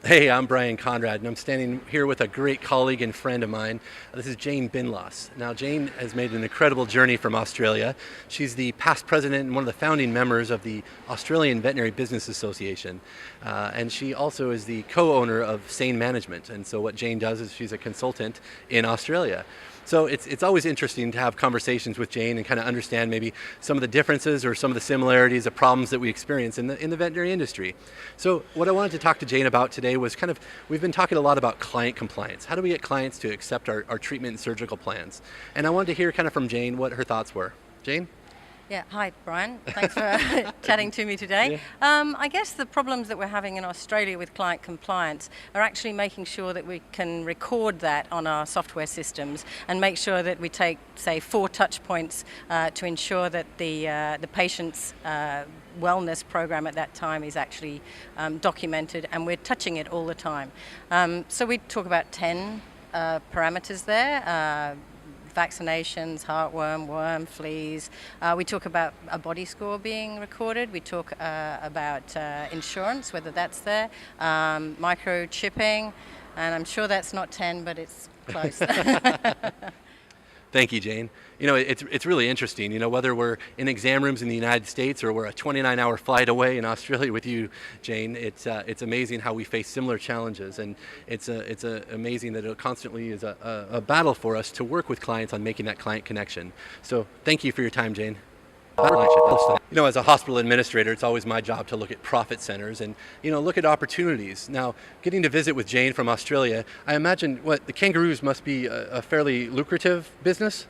Hey, I'm Brian Conrad, and I'm standing here with a great colleague and friend of mine. This is Jane Binloss. Now, Jane has made an incredible journey from Australia. She's the past president and one of the founding members of the Australian Veterinary Business Association. And she also is the co-owner of Sane Management. And so what Jane does is she's a consultant in Australia. So it's always interesting to have conversations with Jane and kind of understand maybe some of the differences or some of the similarities of problems that we experience in the veterinary industry. So what I wanted to talk to Jane about today was kind of, we've been talking a lot about client compliance. How do we get clients to accept our treatment and surgical plans? And I wanted to hear kind of from Jane what her thoughts were. Jane? Yeah, hi Brian. Thanks for chatting to me today. I guess the problems that we're having in Australia with client compliance are actually making sure that we can record that on our software systems and make sure that we take, say, 4 touch points to ensure that the patient's wellness program at that time is actually documented, and we're touching it all the time. So we talk about 10 parameters there. Vaccinations, heartworm, worm, fleas. We talk about a body score being recorded. We talk about insurance, whether that's there, microchipping, and I'm sure that's not 10, but it's close. Thank you, Jane. You know, it's really interesting, you know, whether we're in exam rooms in the United States or we're a 29-hour flight away in Australia with you, Jane, it's amazing how we face similar challenges, and it's amazing that it constantly is a battle for us to work with clients on making that client connection. So thank you for your time, Jane. You know, as a hospital administrator, it's always my job to look at profit centers and, you know, look at opportunities. Now, getting to visit with Jane from Australia, I imagine the kangaroos must be a fairly lucrative business?